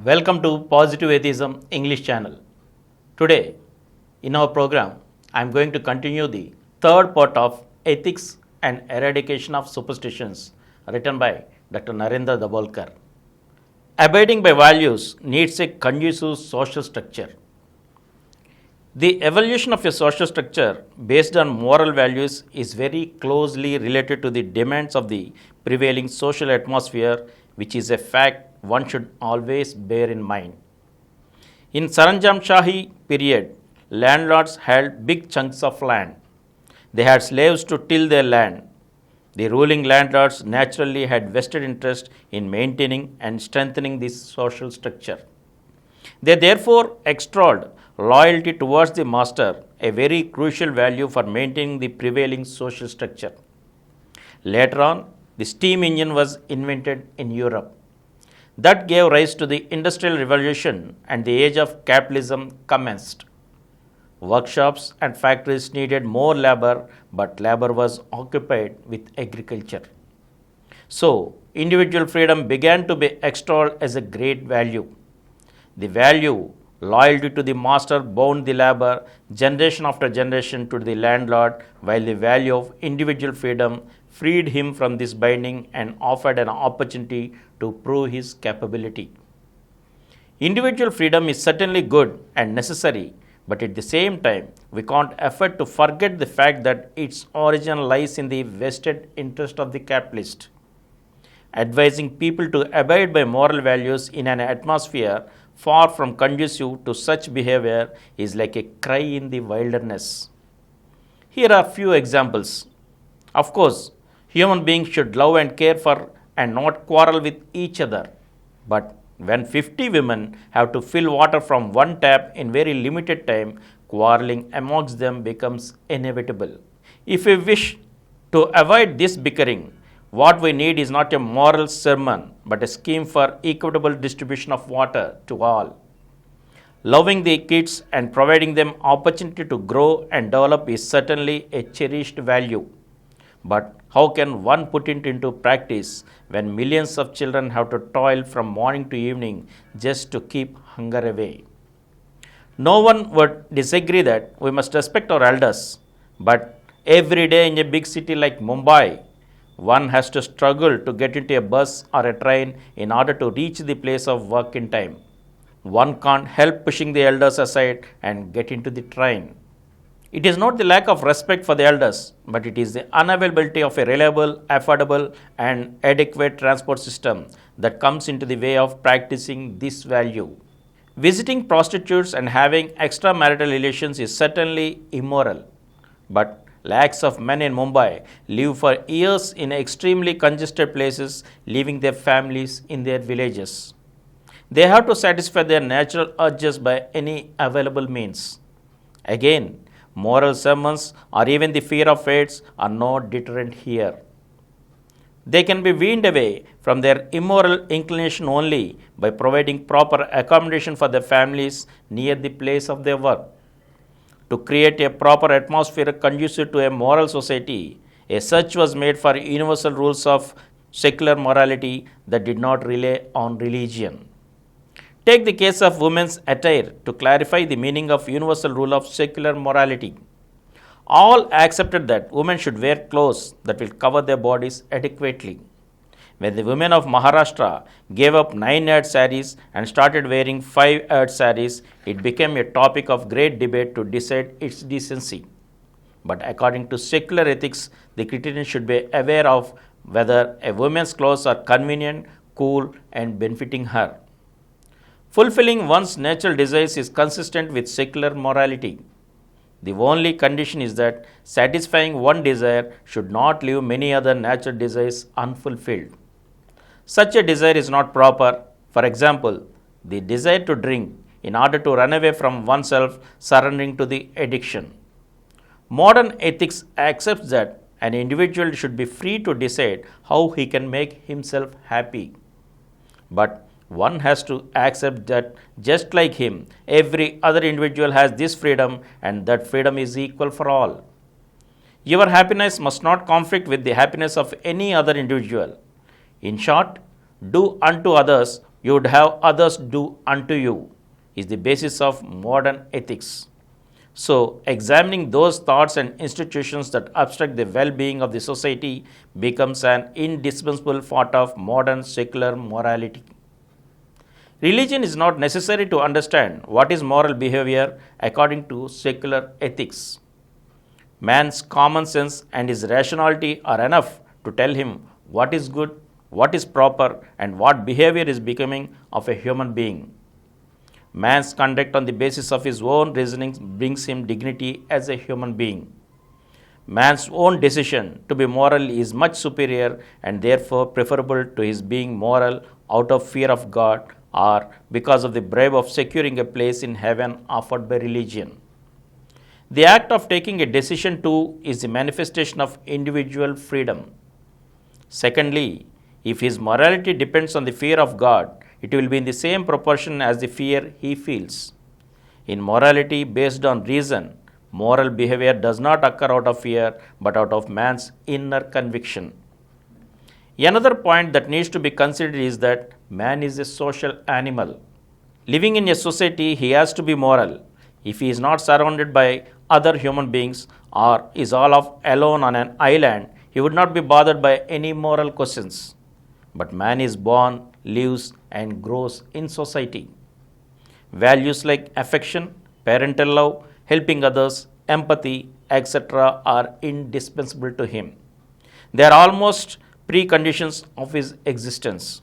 Welcome to Positive Atheism English channel. Today, in our program, I am going to continue the third part of Ethics and Eradication of Superstitions written by Dr. Narendra Dabholkar. Abiding by values needs a conducive social structure. The evolution of a social structure based on moral values is very closely related to the demands of the prevailing social atmosphere, which is a fact one should always bear in mind. In Saranjam Shahi period, landlords held big chunks of land. They had slaves to till their land. The ruling landlords naturally had vested interest in maintaining and strengthening this social structure. They therefore extolled loyalty towards the master, a very crucial value for maintaining the prevailing social structure. Later on, the steam engine was invented in Europe. That gave rise to the Industrial Revolution and the age of capitalism commenced. Workshops and factories needed more labor, but labor was occupied with agriculture. So, individual freedom began to be extolled as a great value. The value, loyalty to the master, bound the labor generation after generation to the landlord, while the value of individual freedom freed him from this binding and offered an opportunity to prove his capability. Individual freedom is certainly good and necessary, but at the same time, we can't afford to forget the fact that its origin lies in the vested interest of the capitalist. Advising people to abide by moral values in an atmosphere far from conducive to such behavior is like a cry in the wilderness. Here are few examples. Of course, human beings should love and care for and not quarrel with each other. But when 50 women have to fill water from one tap in very limited time, quarreling amongst them becomes inevitable. If we wish to avoid this bickering, what we need is not a moral sermon, but a scheme for equitable distribution of water to all. Loving the kids and providing them opportunity to grow and develop is certainly a cherished value. But how can one put it into practice when millions of children have to toil from morning to evening just to keep hunger away? No one would disagree that we must respect our elders, but every day in a big city like Mumbai, one has to struggle to get into a bus or a train in order to reach the place of work in time. One can't help pushing the elders aside and get into the train. It is not the lack of respect for the elders, but it is the unavailability of a reliable, affordable, and adequate transport system that comes into the way of practicing this value. Visiting prostitutes and having extramarital relations is certainly immoral, but lakhs of men in Mumbai live for years in extremely congested places, leaving their families in their villages. They have to satisfy their natural urges by any available means. Again, moral sermons or even the fear of fates are no deterrent here. They can be weaned away from their immoral inclination only by providing proper accommodation for their families near the place of their work. To create a proper atmosphere conducive to a moral society, a search was made for universal rules of secular morality that did not rely on religion. Take the case of women's attire to clarify the meaning of universal rule of secular morality. All accepted that women should wear clothes that will cover their bodies adequately. When the women of Maharashtra gave up 9-yard saris and started wearing 5-yard saris, it became a topic of great debate to decide its decency. But according to secular ethics, the criterion should be aware of whether a woman's clothes are convenient, cool, and benefiting her. Fulfilling one's natural desires is consistent with secular morality. The only condition is that satisfying one desire should not leave many other natural desires unfulfilled. Such a desire is not proper. For example, the desire to drink in order to run away from oneself, surrendering to the addiction. Modern ethics accepts that an individual should be free to decide how he can make himself happy. But one has to accept that just like him, every other individual has this freedom and that freedom is equal for all. Your happiness must not conflict with the happiness of any other individual. In short, do unto others you would have others do unto you is the basis of modern ethics. So, examining those thoughts and institutions that obstruct the well-being of the society becomes an indispensable part of modern secular morality. Religion is not necessary to understand what is moral behavior according to secular ethics. Man's common sense and his rationality are enough to tell him what is good, what is proper, and what behavior is becoming of a human being. Man's conduct on the basis of his own reasonings brings him dignity as a human being. Man's own decision to be moral is much superior and therefore preferable to his being moral out of fear of God or because of the bribe of securing a place in heaven offered by religion. The act of taking a decision too is the manifestation of individual freedom. Secondly, if his morality depends on the fear of God, it will be in the same proportion as the fear he feels. In morality based on reason, moral behavior does not occur out of fear but out of man's inner conviction. Another point that needs to be considered is that man is a social animal. Living in a society, he has to be moral. If he is not surrounded by other human beings or is alone on an island, he would not be bothered by any moral questions. But man is born, lives, and grows in society. Values like affection, parental love, helping others, empathy, etc. are indispensable to him. They are almost preconditions of his existence.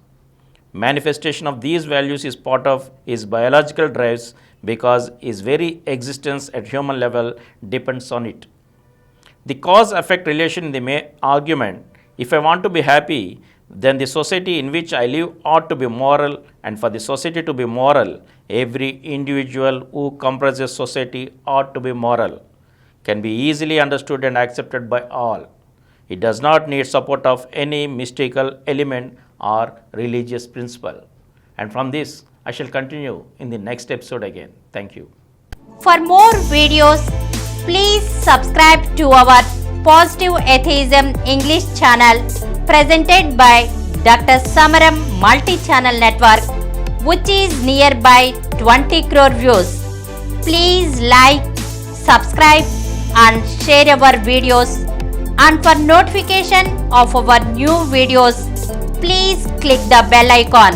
Manifestation of these values is part of his biological drives because his very existence at human level depends on it. The cause-effect relation in the argument, if I want to be happy, then the society in which I live ought to be moral, and for the society to be moral, every individual who comprises society ought to be moral, can be easily understood and accepted by all. It does not need support of any mystical element or religious principle. And from this, I shall continue in the next episode again. Thank you. For more videos, please subscribe to our Positive Atheism English channel presented by Dr. Samaram Multi-Channel Network, which is nearby 20 crore views. Please like, subscribe and share our videos, and for notification of our new videos, please click the bell icon.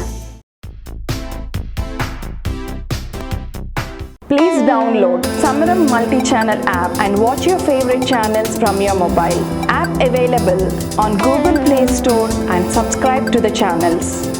Please download Samaram Multi-Channel app and watch your favorite channels from your mobile. App available on Google Play Store and subscribe to the channels.